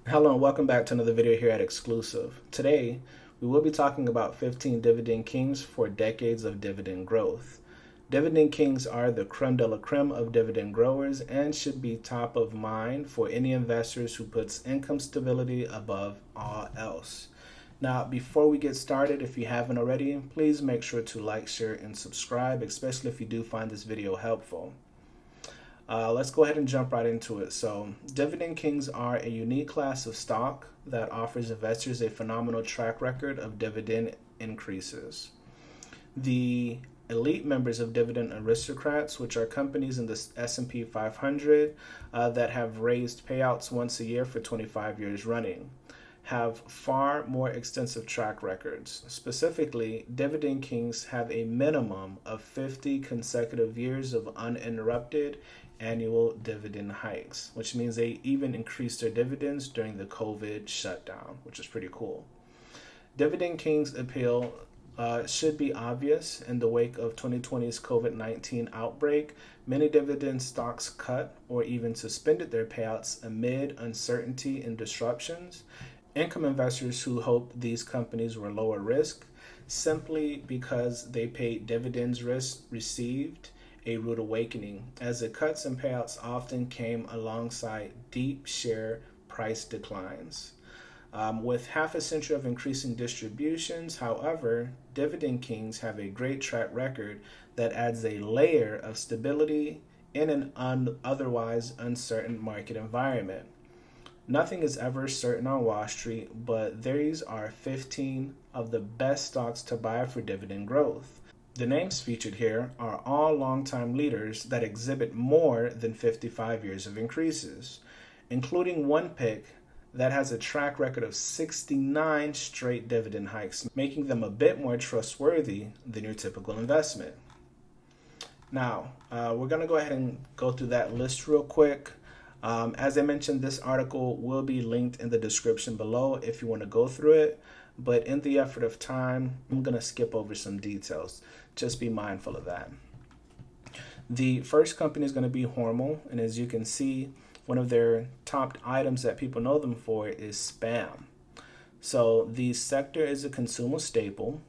Hello and welcome back to another video here at Exclusive. Today, we will be talking about 15 dividend kings for decades of dividend growth. Dividend kings are the creme de la creme of dividend growers and should be top of mind for any investors who puts income stability above all else. Now, before we get started, if you haven't already, please make sure to like, share, and subscribe, especially if you do find this video helpful. Let's go ahead and jump right into it. So, dividend kings are a unique class of stock that offers investors a phenomenal track record of dividend increases. The elite members of dividend aristocrats, which are companies in the S&P 500 that have raised payouts once a year for 25 years running, have far more extensive track records. Specifically, dividend kings have a minimum of 50 consecutive years of uninterrupted annual dividend hikes, which means they even increased their dividends during the COVID shutdown, which is pretty cool. Dividend kings' appeal should be obvious. In the wake of 2020's COVID-19 outbreak, many dividend stocks cut or even suspended their payouts amid uncertainty and disruptions. Income investors who hoped these companies were lower risk simply because they paid dividends received a rude awakening, as the cuts and payouts often came alongside deep share price declines. With half a century of increasing distributions, however, dividend kings have a great track record that adds a layer of stability in an otherwise uncertain market environment. Nothing is ever certain on Wall Street, but these are 15 of the best stocks to buy for dividend growth. The names featured here are all longtime leaders that exhibit more than 55 years of increases, including one pick that has a track record of 69 straight dividend hikes, making them a bit more trustworthy than your typical investment. Now, we're going to go ahead and go through that list real quick. As I mentioned, this article will be linked in the description below if you want to go through it. But in the effort of time, I'm going to skip over some details. Just be mindful of that. The first company is going to be Hormel. And as you can see, one of their top items that people know them for is Spam. So the sector is a consumer staple.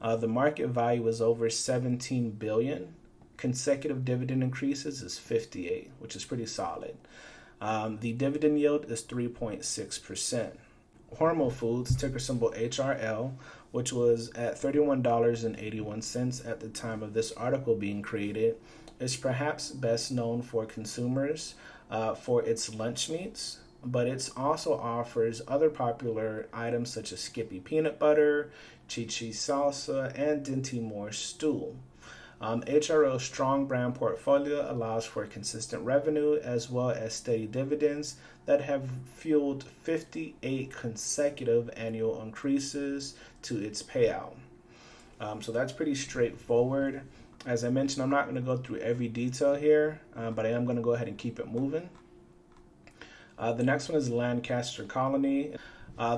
The market value is over $17 billion. Consecutive dividend increases is 58, which is pretty solid. The dividend yield is 3.6%. Hormel Foods, ticker symbol HRL, which was at $31.81 at the time of this article being created, is perhaps best known for consumers for its lunch meats, but it also offers other popular items such as Skippy peanut butter, Chi-Chi salsa, and Dinty Moore stew. HRO's strong brand portfolio allows for consistent revenue as well as steady dividends that have fueled 58 consecutive annual increases to its payout. So that's pretty straightforward. As I mentioned, I'm not going to go through every detail here, but I am going to go ahead and keep it moving. The next one is Lancaster Colony.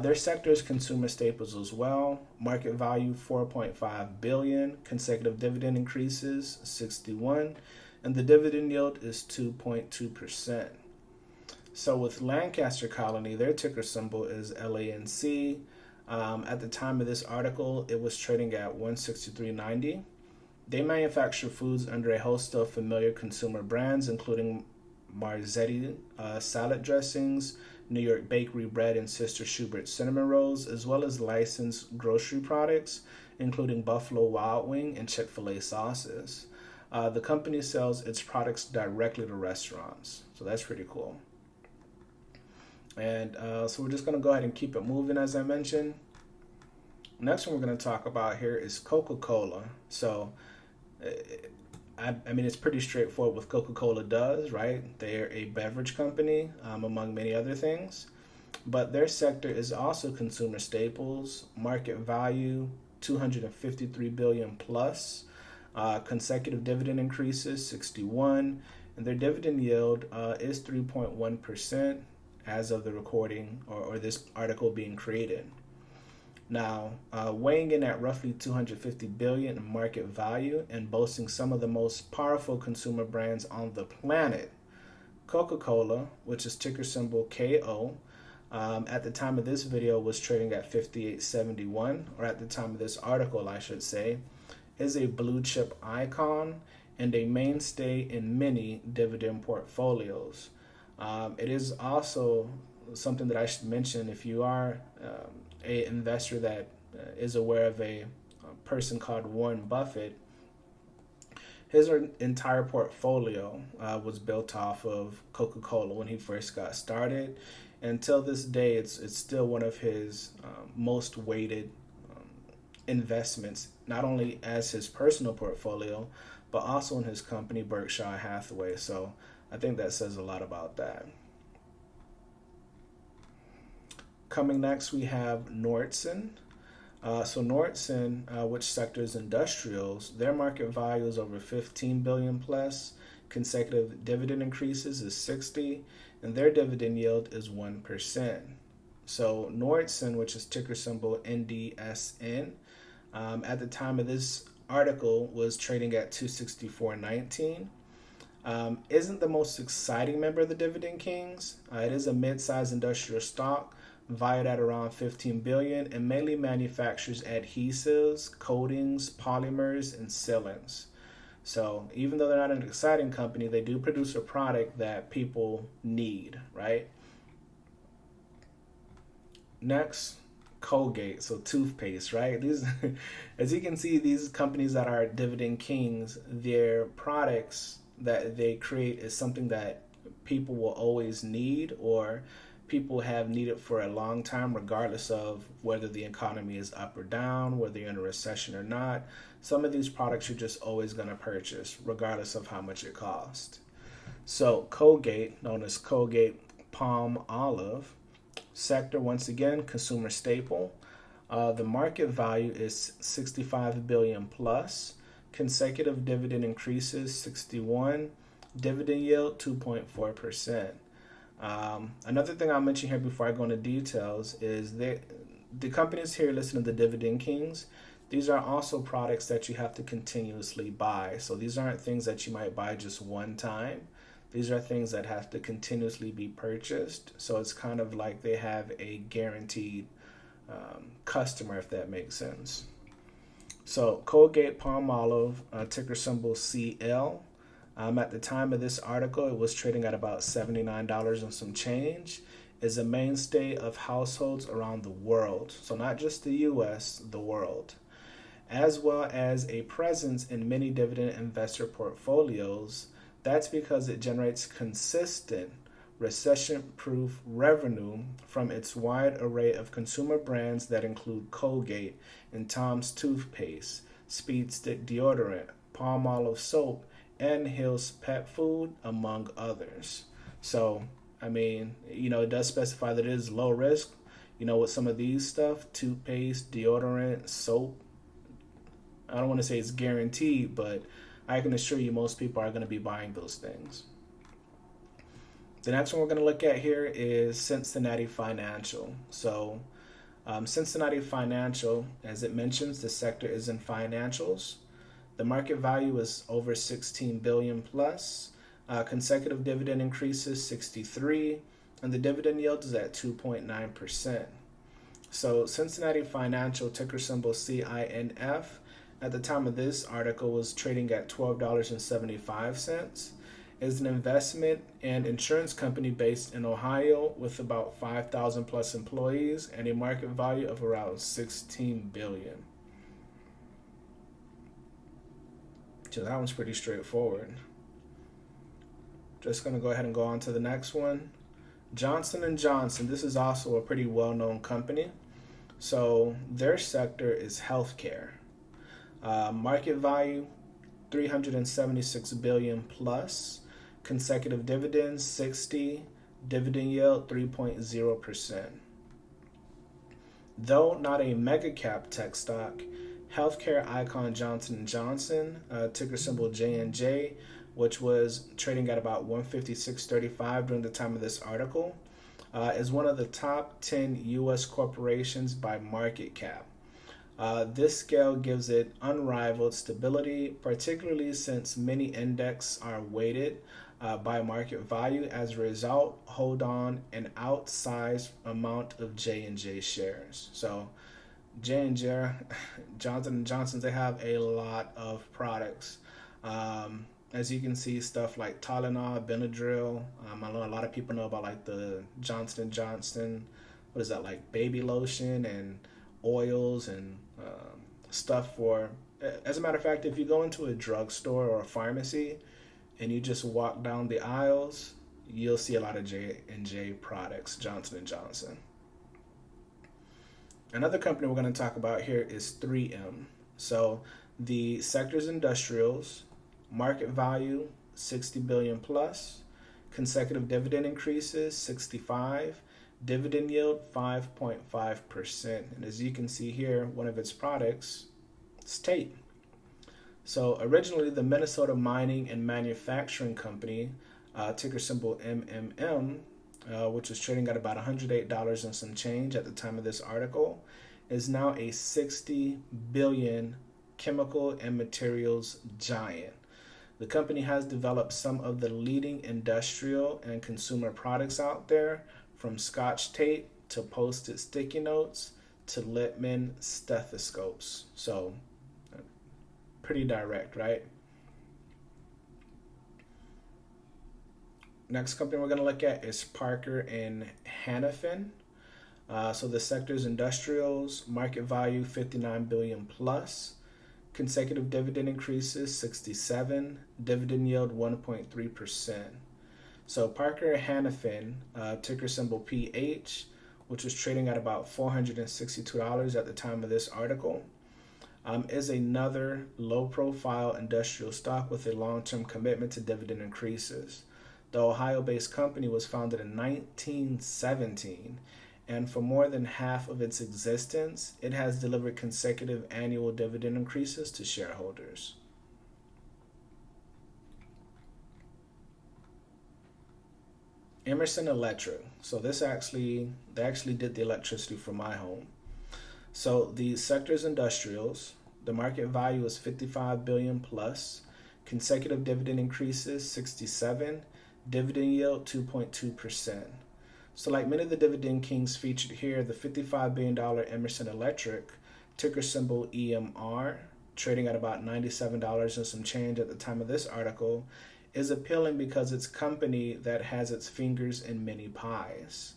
Their sector is consumer staples as well. Market value $4.5 billion, consecutive dividend increases 61, and the dividend yield is 2.2%. So with Lancaster Colony, their ticker symbol is LANC. At the time of this article, it was trading at $163.90. They manufacture foods under a host of familiar consumer brands, including Marzetti salad dressings, New York Bakery bread, and Sister Schubert cinnamon rolls, as well as licensed grocery products, including Buffalo Wild Wing and Chick-fil-A sauces. The company sells its products directly to restaurants, so that's pretty cool. And so we're just going to go ahead and keep it moving, as I mentioned. Next one we're going to talk about here is Coca-Cola. So, I mean, it's pretty straightforward what Coca-Cola does, right? They're a beverage company, among many other things. But their sector is also consumer staples, market value $253 billion plus, consecutive dividend increases 61, and their dividend yield is 3.1% as of the recording or this article being created. Now, weighing in at roughly $250 billion in market value and boasting some of the most powerful consumer brands on the planet, Coca-Cola, which is ticker symbol KO, At the time of this video was trading at 58.71, or at the time of this article, I should say, is a blue chip icon and a mainstay in many dividend portfolios. It is also something that I should mention if you are a investor that is aware of a person called Warren Buffett. His entire portfolio was built off of Coca-Cola when he first got started. Until this day, it's still one of his most weighted investments, not only as his personal portfolio, but also in his company, Berkshire Hathaway. So I think that says a lot about that. Coming next, we have Nordson. So Nordson, which sector is industrials, their market value is over 15 billion plus. Consecutive dividend increases is 60, and their dividend yield is 1%. So Nordson, which is ticker symbol NDSN, at the time of this article was trading at 264.19. Isn't the most exciting member of the Dividend Kings. It is a mid-sized industrial stock valued at around 15 billion and mainly manufactures adhesives, coatings, polymers, and sealants. So even though they're not an exciting company, they do produce a product that people need, right? Next, Colgate, so toothpaste, right? These, as you can see, these companies that are Dividend Kings, their products that they create is something that people will always need, or people have needed for a long time, regardless of whether the economy is up or down, whether you're in a recession or not. Some of these products you're just always going to purchase, regardless of how much it costs. So Colgate, known as Colgate Palm Olive, sector, once again, consumer staple. The market value is 65 billion plus. Consecutive dividend increases 61. Dividend yield 2.4%. Another thing I'll mention here before I go into details is the companies here listed in the Dividend Kings. These are also products that you have to continuously buy. So these aren't things that you might buy just one time. These are things that have to continuously be purchased. So it's kind of like they have a guaranteed customer, if that makes sense. So Colgate Palmolive, ticker symbol CL. At the time of this article, it was trading at about $79 and some change. Is a mainstay of households around the world. So not just the US, the world. As well as a presence in many dividend investor portfolios. That's because it generates consistent, recession-proof revenue from its wide array of consumer brands that include Colgate and Tom's toothpaste, Speed Stick deodorant, Palmolive soap, and Hill's pet food, among others. So, I mean, it does specify that it is low risk. With some of these stuff, toothpaste, deodorant, soap, I don't want to say it's guaranteed, but I can assure you most people are going to be buying those things. The next one we're going to look at here is Cincinnati Financial. So Cincinnati Financial, as it mentions, the sector is in financials. The market value is over 16 billion plus. Consecutive dividend increases 63, and the dividend yield is at 2.9%. So Cincinnati Financial, ticker symbol CINF, at the time of this article was trading at $12.75. Is an investment and insurance company based in Ohio with about 5,000 plus employees and a market value of around 16 billion. So that one's pretty straightforward. Just going to go ahead and go on to the next one. Johnson & Johnson. This is also a pretty well-known company. So their sector is healthcare. Market value, 376 billion plus. Consecutive dividends, 60. Dividend yield, 3.0%. Though not a mega cap tech stock, healthcare icon Johnson & Johnson, ticker symbol J&J, which was trading at about 156.35 during the time of this article, is one of the top 10 U.S. corporations by market cap. This scale gives it unrivaled stability, particularly since many index are weighted by market value. As a result, hold on an outsized amount of J&J shares. So J&J, Johnson & Johnson, they have a lot of products. As you can see, stuff like Tylenol, Benadryl. I know a lot of people know about like the Johnson & Johnson, what is that, like baby lotion and oils and stuff for, as a matter of fact, if you go into a drugstore or a pharmacy and you just walk down the aisles, you'll see a lot of J&J products, Johnson & Johnson. Another company we're going to talk about here is 3M. So the sector's industrials, market value 60 billion plus, consecutive dividend increases 65, dividend yield 5.5%. And as you can see here, one of its products is tape. So originally the Minnesota Mining and Manufacturing Company, ticker symbol MMM, which was trading at about $108 and some change at the time of this article, is now a 60 billion chemical and materials giant. The company has developed some of the leading industrial and consumer products out there, from Scotch tape to Post-it sticky notes to Littmann stethoscopes. So pretty direct, right? Next company we're going to look at is Parker and Hannifin. So the sector's industrials, market value 59 billion plus, consecutive dividend increases 67, dividend yield 1.3%. So Parker Hannifin, ticker symbol PH, which was trading at about $462 at the time of this article, is another low-profile industrial stock with a long-term commitment to dividend increases. The Ohio-based company was founded in 1917, and for more than half of its existence, it has delivered consecutive annual dividend increases to shareholders. Emerson Electric. So they actually did the electricity for my home. So the sector's industrials, the market value is 55 billion plus, consecutive dividend increases 67, dividend yield 2.2%. So like many of the dividend kings featured here, the $55 billion Emerson Electric, ticker symbol EMR, trading at about $97 and some change at the time of this article, is appealing because it's a company that has its fingers in many pies.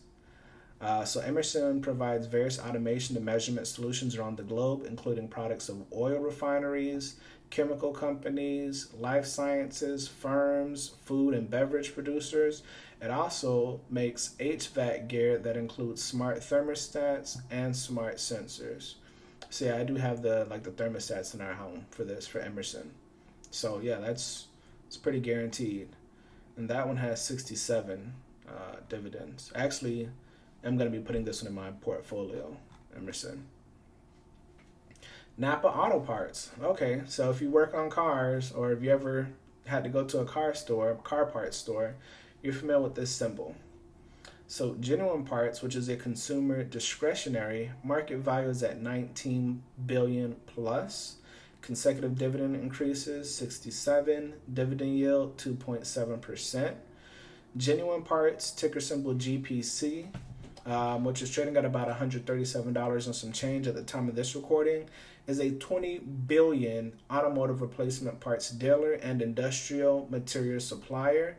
So Emerson provides various automation and measurement solutions around the globe, including products of oil refineries, chemical companies, life sciences, firms, food and beverage producers. It also makes HVAC gear that includes smart thermostats and smart sensors. So yeah, I do have the thermostats in our home for Emerson. So yeah, it's pretty guaranteed. And that one has 67 dividends. Actually, I'm going to be putting this one in my portfolio, Emerson. Napa Auto Parts. Okay, so if you work on cars, or if you ever had to go to a car parts store, you're familiar with this symbol. So Genuine Parts, which is a consumer discretionary, market value is at 19 billion plus, consecutive dividend increases 67, dividend yield 2.7%. Genuine Parts, ticker symbol GPC, which is trading at about $137 and some change at the time of this recording, is a 20 billion automotive replacement parts dealer and industrial material supplier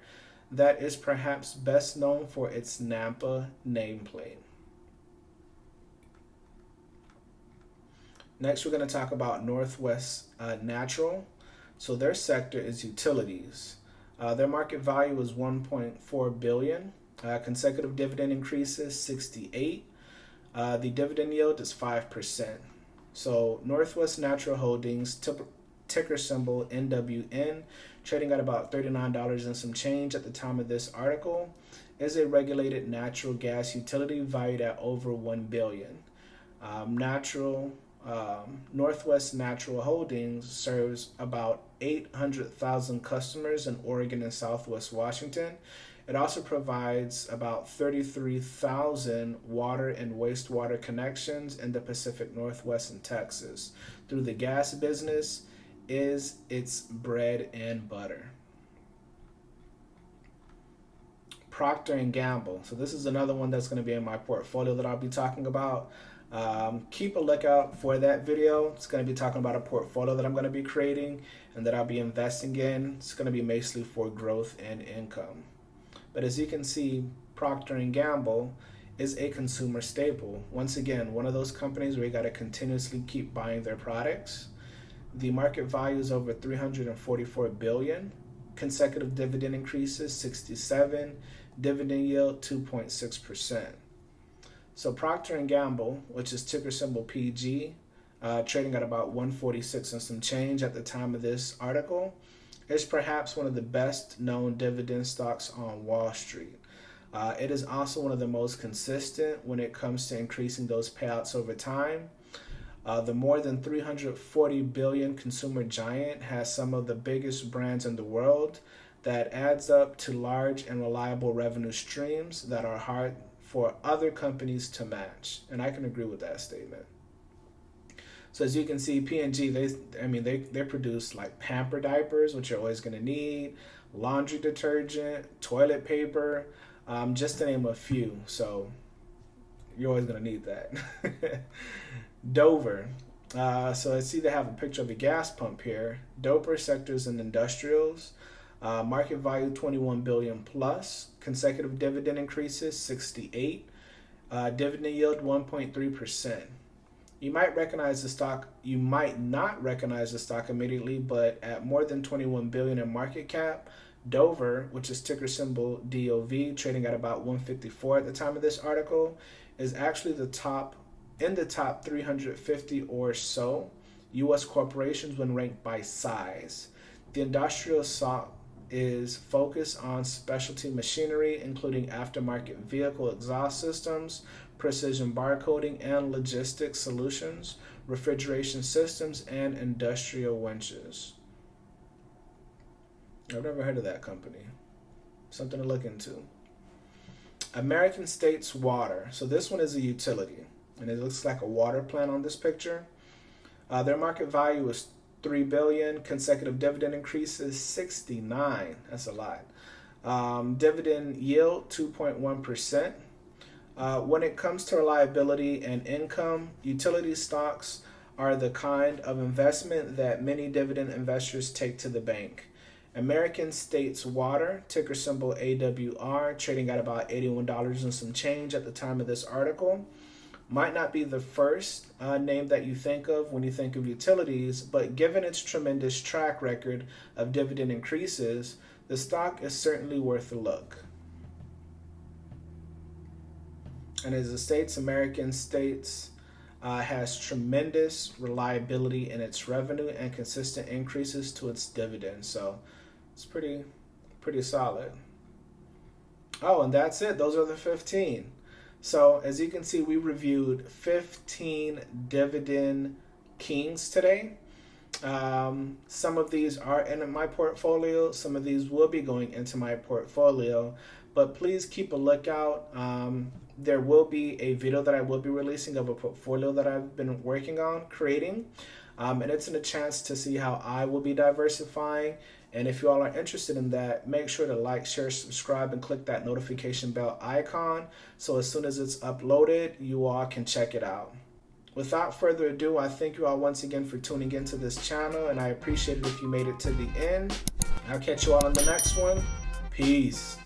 that is perhaps best known for its Napa nameplate. Next, we're going to talk about Northwest Natural. So their sector is utilities. Their market value is 1.4 billion. Consecutive dividend increases 68. The dividend yield is 5%. So Northwest Natural Holdings, ticker symbol NWN, trading at about $39 and some change at the time of this article, is a regulated natural gas utility valued at over $1 billion. Natural Northwest Natural Holdings serves about 800,000 customers in Oregon and Southwest Washington. It also provides about 33,000 water and wastewater connections in the Pacific Northwest and Texas. Through the gas business is its bread and butter. Procter & Gamble. So this is another one that's going to be in my portfolio that I'll be talking about. Keep a lookout for that video. It's going to be talking about a portfolio that I'm going to be creating and that I'll be investing in. It's going to be mostly for growth and income. But as you can see, Procter & Gamble is a consumer staple. Once again, one of those companies where you got to continuously keep buying their products. The market value is over $344 billion. Consecutive dividend increases, 67. Dividend yield, 2.6%. So Procter & Gamble, which is ticker symbol PG, trading at about 146 and some change at the time of this article, is perhaps one of the best known dividend stocks on Wall Street. It is also one of the most consistent when it comes to increasing those payouts over time. The more than 340 billion consumer giant has some of the biggest brands in the world that adds up to large and reliable revenue streams that are hard for other companies to match. And I can agree with that statement. So as you can see, P&G, they produce like Pamper diapers, which you're always going to need, laundry detergent, toilet paper, just to name a few. So you're always going to need that. Dover. So I see they have a picture of a gas pump here. Dover sectors and industrials. Market value 21 billion plus. Consecutive dividend increases 68. Dividend yield 1.3%. You might recognize the stock. You might not recognize the stock immediately, but at more than 21 billion in market cap, Dover, which is ticker symbol DOV, trading at about 154 at the time of this article, is actually in the top 350 or so U.S. corporations when ranked by size. The industrial stock is focused on specialty machinery, including aftermarket vehicle exhaust systems, precision barcoding and logistics solutions, refrigeration systems, and industrial winches. I've never heard of that company. Something to look into. American States Water. So this one is a utility, and it looks like a water plant on this picture. Their market value is $3 billion. Consecutive dividend increases 69. That's a lot. Dividend yield 2.1%. When it comes to reliability and income, utility stocks are the kind of investment that many dividend investors take to the bank. American States Water, ticker symbol AWR, trading at about $81 and some change at the time of this article. Might not be the first name that you think of when you think of utilities, but given its tremendous track record of dividend increases, the stock is certainly worth a look. And as it states, American States has tremendous reliability in its revenue and consistent increases to its dividends. So it's pretty solid. Oh, and that's it. Those are the 15. So as you can see, we reviewed 15 dividend kings today. Some of these are in my portfolio. Some of these will be going into my portfolio. But please keep a lookout. There will be a video that I will be releasing of a portfolio that I've been working on creating. And it's a chance to see how I will be diversifying. And if you all are interested in that, make sure to like, share, subscribe, and click that notification bell icon. So as soon as it's uploaded, you all can check it out. Without further ado, I thank you all once again for tuning into this channel. And I appreciate it if you made it to the end. I'll catch you all on the next one. Peace.